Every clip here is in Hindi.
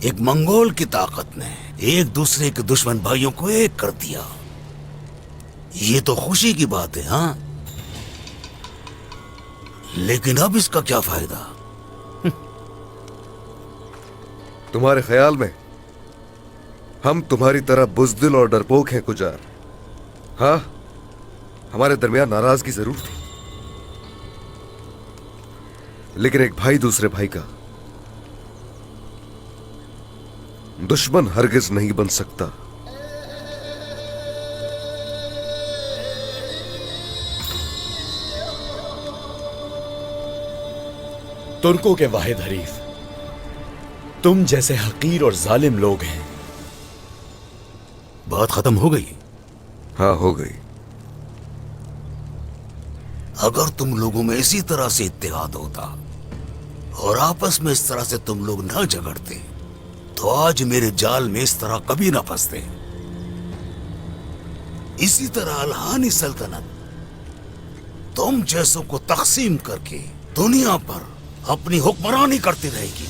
एक मंगोल की ताकत ने एक दूसरे के दुश्मन भाइयों को एक कर दिया। ये तो खुशी की बात है, हाँ? लेकिन अब इसका क्या फायदा? तुम्हारे ख्याल में हम तुम्हारी तरह बुज़दिल और डरपोक हैं कुजार? हाँ, हमारे दरमियान नाराजगी जरूर थी, लेकिन एक भाई दूसरे भाई का दुश्मन हरगिज नहीं बन सकता। तुर्कों के वाहिद हरीफ तुम जैसे हकीर और जालिम लोग हैं। बात खत्म हो गई? हाँ, हो गई। अगर तुम लोगों में इसी तरह से इत्तेहाद होता और आपस में इस तरह से तुम लोग न झगड़ते तो आज मेरे जाल में इस तरह कभी ना फंसते। इसी तरह अल्हानी सल्तनत तुम जैसों को तकसीम करके दुनिया पर अपनी हुक्मरानी करती रहेगी।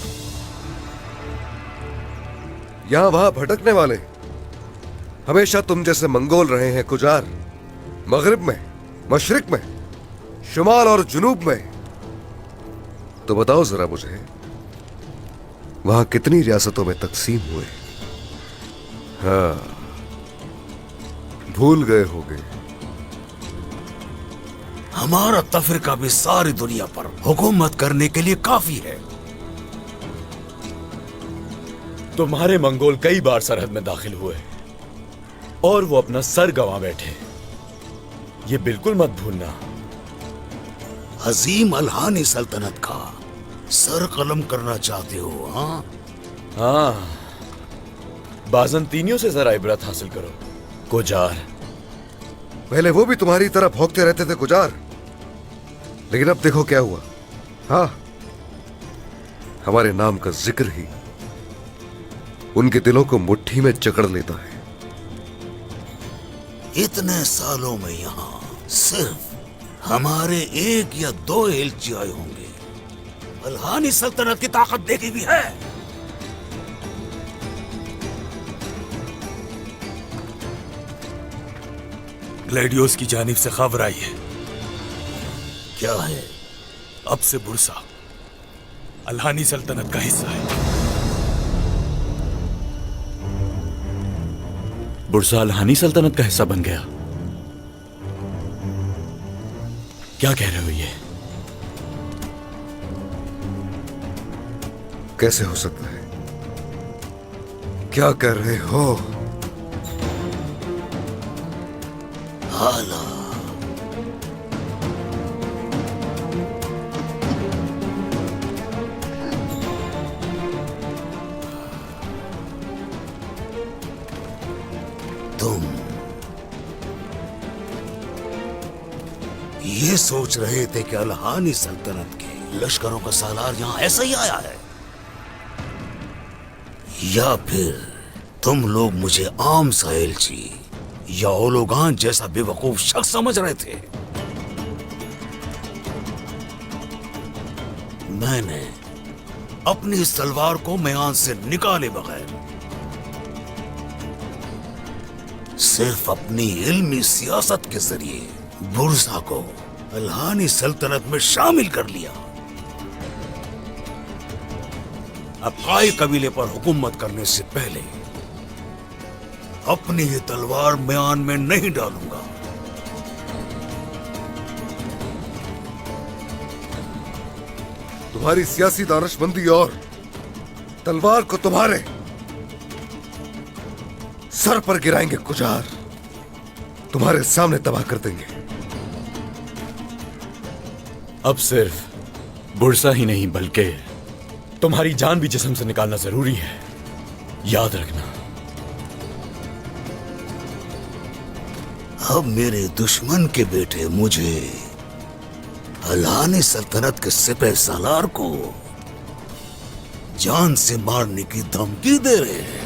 यहां वहां भटकने वाले हमेशा तुम जैसे मंगोल रहे हैं कुजार। मगरिब में, मशरिक में, शुमाल और जुनूब में। तो बताओ जरा मुझे, वहां कितनी रियासतों में तकसीम हुए? हाँ, भूल गए होगे। हमारा तफरीका भी सारी दुनिया पर हुकूमत करने के लिए काफी है। तुम्हारे मंगोल कई बार सरहद में दाखिल हुए और वो अपना सर गंवा बैठे। ये बिल्कुल मत भूलना। अजीम अल्हानी सल्तनत का सर कलम करना चाहते हो? हाँ, बाजंतीनियों से जरा इबरत हासिल करो कुजार। पहले वो भी तुम्हारी तरह भौंकते रहते थे कुजार, लेकिन अब देखो क्या हुआ। हाँ, हमारे नाम का जिक्र ही उनके दिलों को मुट्ठी में जकड़ लेता है। इतने सालों में यहाँ सिर्फ हमारे एक या दो एलची आए होंगे। अल्हानी सल्तनत की ताकत देखी भी है। ग्लैडियोस की जानिब से खबर आई है। क्या है? अब से बुरसा अल्हानी सल्तनत का हिस्सा है। बुरसा अल्हानी सल्तनत का हिस्सा बन गया? क्या कह रहे हो ये? कैसे हो सकता है? क्या कर रहे हो? हाला तुम ये सोच रहे थे कि अल्हानी सल्तनत के लश्करों का सालार यहां ऐसा ही आया है, या फिर तुम लोग मुझे आम सा एलची या ओलोगान जैसा बेवकूफ शख्स समझ रहे थे? मैंने अपनी इस तलवार को म्यान से निकाले बगैर सिर्फ अपनी इल्मी सियासत के जरिए बुरसा को अल्हानी सल्तनत में शामिल कर लिया। अब काई कबीले पर हुकूमत करने से पहले अपनी ये तलवार म्यान में नहीं डालूंगा। तुम्हारी सियासी दानिशमंदी और तलवार को तुम्हारे सर पर गिराएंगे कुजार। तुम्हारे सामने तबाह कर देंगे। अब सिर्फ बुरसा ही नहीं बल्कि तुम्हारी जान भी जिस्म से निकालना जरूरी है, याद रखना। अब मेरे दुश्मन के बेटे मुझे अल्हानी सल्तनत के सिपह सालार को जान से मारने की धमकी दे रहे हैं।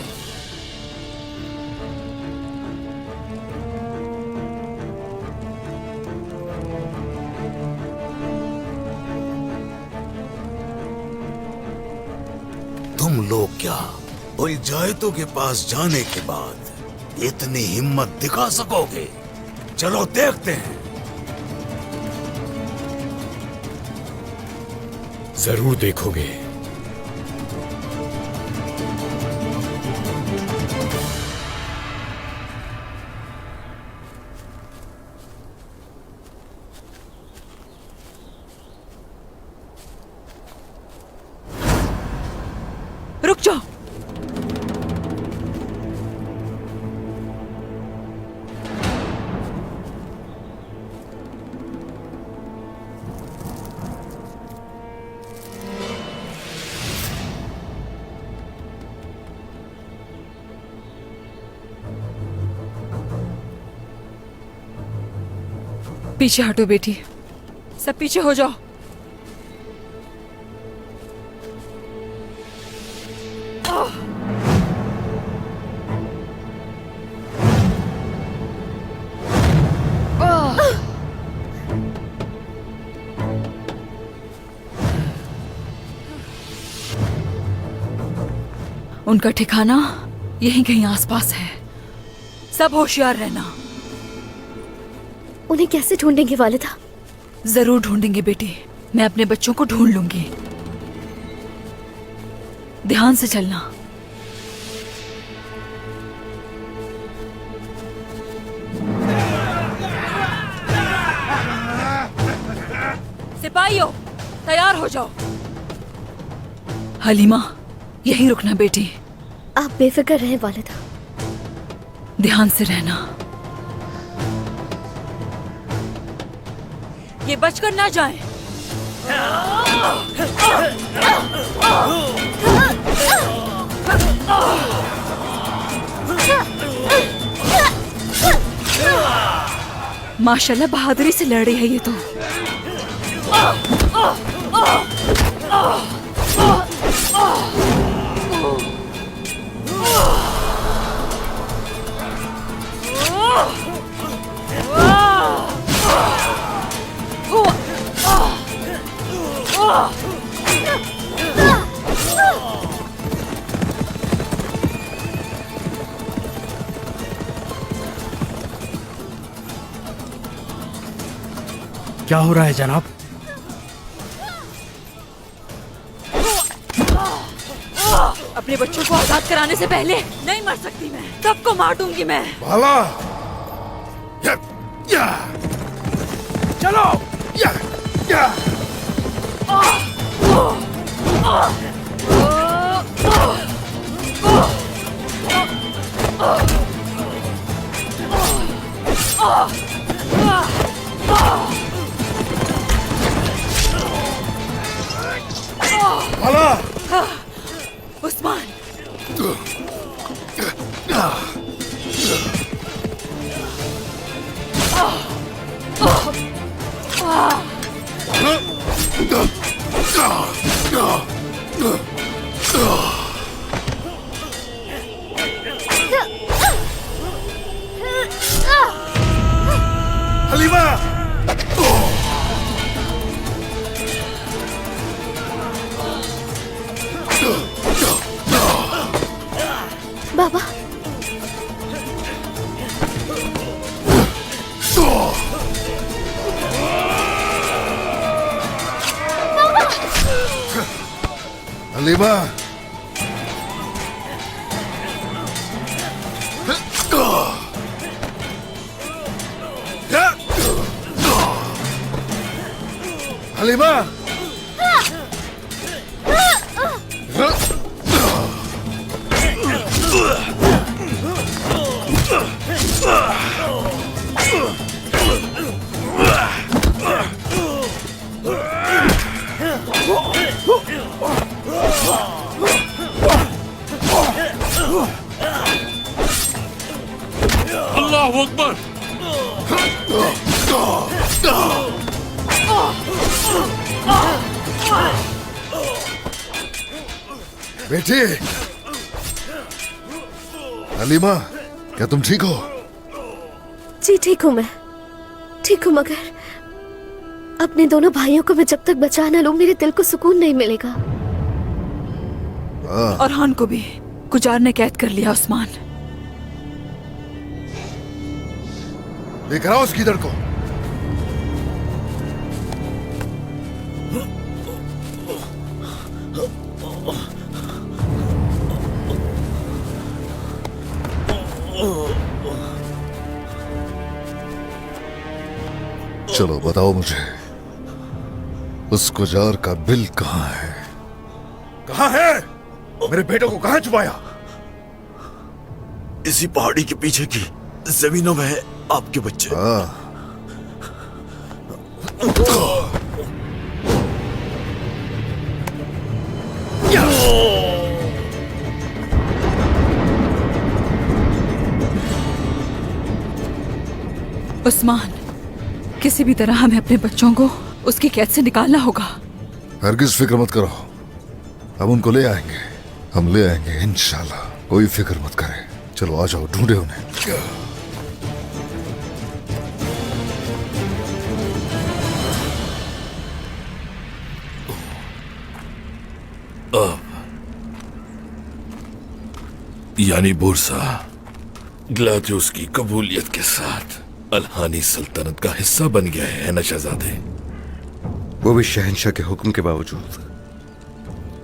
तुम लोग क्या उन जायतों के पास जाने के बाद इतनी हिम्मत दिखा सकोगे? चलो देखते हैं। जरूर देखोगे। रुक जाओ। पीछे हटो बेटी, सब पीछे हो जाओ। उनका ठिकाना यहीं कहीं आसपास है, सब होशियार रहना। उन्हें कैसे ढूंढेंगे वालिदा? जरूर ढूंढेंगे बेटी, मैं अपने बच्चों को ढूंढ लूंगी। ध्यान से चलना। सिपाहियों, तैयार हो जाओ। हलीमा, यहीं रुकना बेटी। आप बेफिक्र रहें वालिदा। ध्यान से रहना, ये बचकर ना जाएं। माशाल्लाह बहादुरी से लड़ रही है ये तो। क्या हो रहा है जनाब? अपने बच्चों को आजाद कराने से पहले नहीं मर सकती मैं, सबको मार दूंगी मैं। भाला! चलो! भाला! उस्मान, हलीमा! बाबा, हलीमा! हलीमा! अल्लाह अकबर। बेटी, हलीमा, क्या तुम ठीक हो? जी ठीक हूँ मैं, ठीक हूँ, मगर अपने दोनों भाइयों को मैं जब तक बचा ना लूं मेरे दिल को सुकून नहीं मिलेगा। और हान को भी। कुजार ने कैद कर लिया उस्मान। लेकर आओ उस गीदड़ को। चलो बताओ मुझे, उस गुजार का बिल कहाँ है? कहाँ है? मेरे बेटों को कहाँ छुपाया? इसी पहाड़ी के पीछे की जमीनों में है आपके बच्चे। उस्मान, किसी भी तरह हमें अपने बच्चों को उसकी कैद से निकालना होगा। हरगिज फिक्र मत करो, हम उनको ले आएंगे, हम ले आएंगे इंशाल्लाह, कोई फिक्र मत करें। चलो आ जाओ, ढूंढे उन्हें। यानी बुरसा ग्लादियोस की कबूलियत के साथ अल्हानी सल्तनत का हिस्सा बन गया है ना शहजादे? वो भी शहंशाह के हुक्म के बावजूद,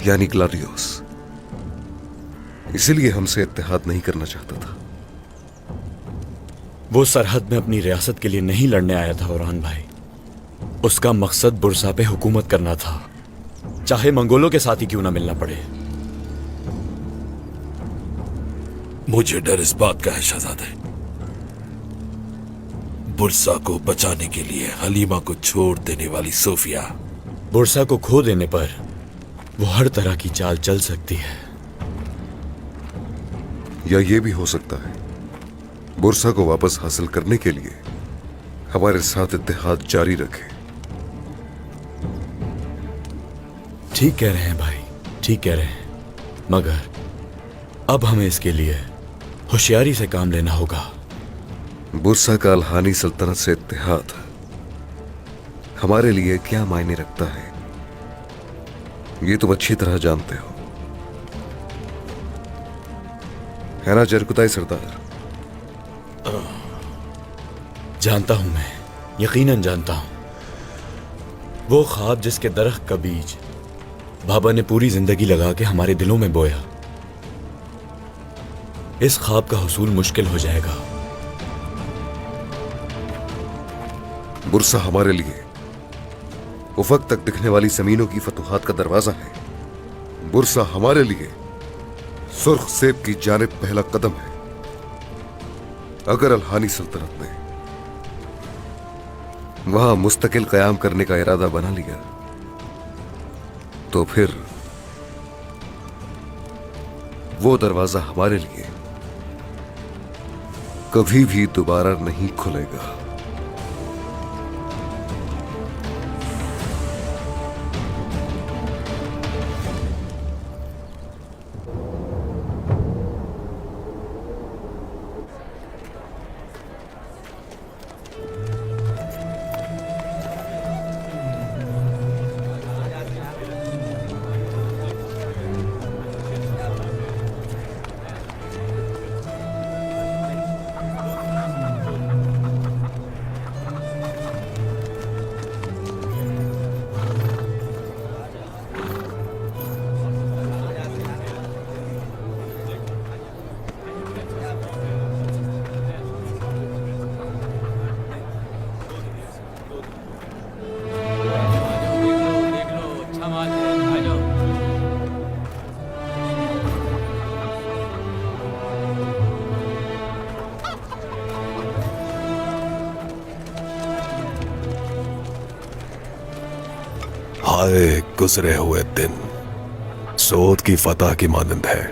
यानी ग्लादियोस इसीलिए हमसे इत्तेहाद नहीं करना चाहता था। वो सरहद में अपनी रियासत के लिए नहीं लड़ने आया था ओरान भाई। उसका मकसद बुरसा पे हुकूमत करना था, चाहे मंगोलों के साथ ही क्यों ना मिलना पड़े। मुझे डर इस बात का है शहजादे, बुरसा को बचाने के लिए हलीमा को छोड़ देने वाली सोफिया। बुरसा को खो देने पर वो हर तरह की चाल चल सकती है। या ये भी हो सकता है बुरसा को वापस हासिल करने के लिए हमारे साथ इत्तेहाद जारी रखे। ठीक कह रहे हैं भाई, ठीक कह रहे हैं, मगर अब हमें इसके लिए होशियारी से काम लेना होगा। बुरसा का अल्हानी सल्तनत से इत्तेहाद हमारे लिए क्या मायने रखता है, ये तुम अच्छी तरह जानते हो, है ना जरकुताई सरदार? जानता हूं मैं, यकीनन जानता हूं। वो ख्वाब जिसके दरख्त का बीज बाबा ने पूरी जिंदगी लगा के हमारे दिलों में बोया, इस ख्वाब का हुसूल मुश्किल हो जाएगा। बुरसा हमारे लिए उफक तक दिखने वाली जमीनों की फतूहात का दरवाजा है। बुरसा हमारे लिए सुर्ख सेब की जानिब पहला कदम है। अगर अल्हानी सल्तनत ने वहां मुस्तकिल कयाम करने का इरादा बना लिया तो फिर वो दरवाजा हमारे लिए कभी भी दोबारा नहीं खुलेगा। हाय गुजरे हुए दिन सोद की फतह की मानंद है।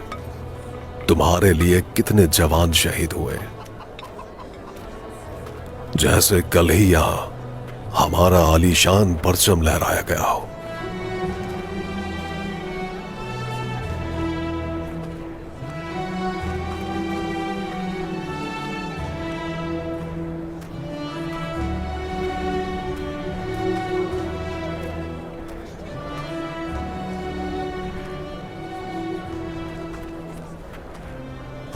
तुम्हारे लिए कितने जवान शहीद हुए, जैसे कल ही यहां हमारा आलीशान परचम लहराया गया हो।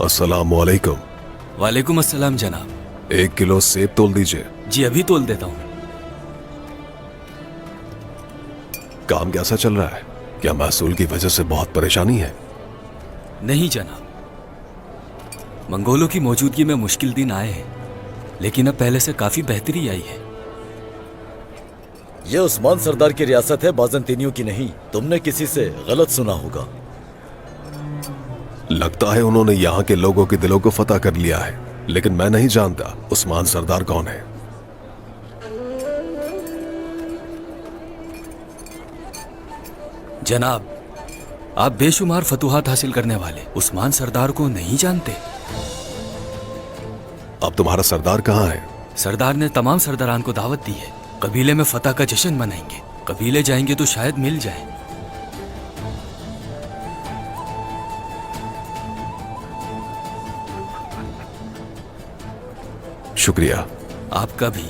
अस्सलामुअलैकुम। वालेकुम अस्सलाम जनाब। 1 किलो सेब तोल दीजिए। जी अभी तोल देता हूँ। काम कैसा चल रहा है? क्या महसूल की वजह से बहुत परेशानी है? नहीं जनाब, मंगोलों की मौजूदगी में मुश्किल दिन आए हैं, लेकिन अब पहले से काफी बेहतरी आई है। ये उस्मान सरदार की रियासत है, बाज़ंतीनियों की नहीं। तुमने किसी से गलत सुना होगा। लगता है उन्होंने यहाँ के लोगों के दिलों को फतह कर लिया है, लेकिन मैं नहीं जानता उस्मान सरदार कौन है। जनाब, आप बेशुमार फतूहात हासिल करने वाले उस्मान सरदार को नहीं जानते। अब तुम्हारा सरदार कहाँ है? सरदार ने तमाम सरदारान को दावत दी है। कबीले में फतह का जश्न मनाएंगे। कबीले जाएंगे तो शायद मिल जाए। शुक्रिया। आपका भी।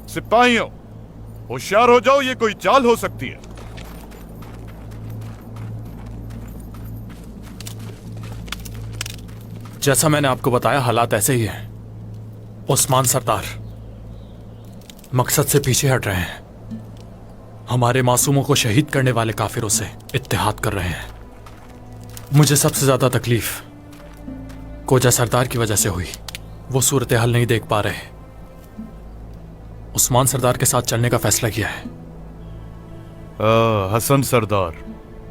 सिपाहियों, होशियार हो जाओ, ये कोई चाल हो सकती है। जैसा मैंने आपको बताया, हालात ऐसे ही हैं। उस्मान सरदार मकसद से पीछे हट रहे हैं। हमारे मासूमों को शहीद करने वाले काफिरों से इत्तेहाद कर रहे हैं। मुझे सबसे ज्यादा तकलीफ कोजा सरदार की वजह से हुई। वो सूरत हाल नहीं देख पा रहे। उस्मान सरदार के साथ चलने का फैसला किया है। हसन सरदार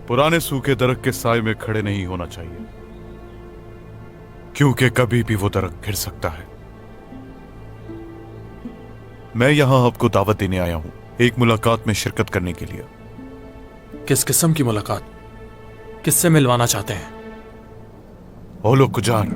पुराने सूखे दरख्त के साए में खड़े नहीं होना चाहिए, क्योंकि कभी भी वो दरख्त गिर सकता है। मैं यहां आपको दावत देने आया हूं, एक मुलाकात में शिरकत करने के लिए। किस किस्म की मुलाकात? किससे मिलवाना चाहते हैं? ओलो कुजार,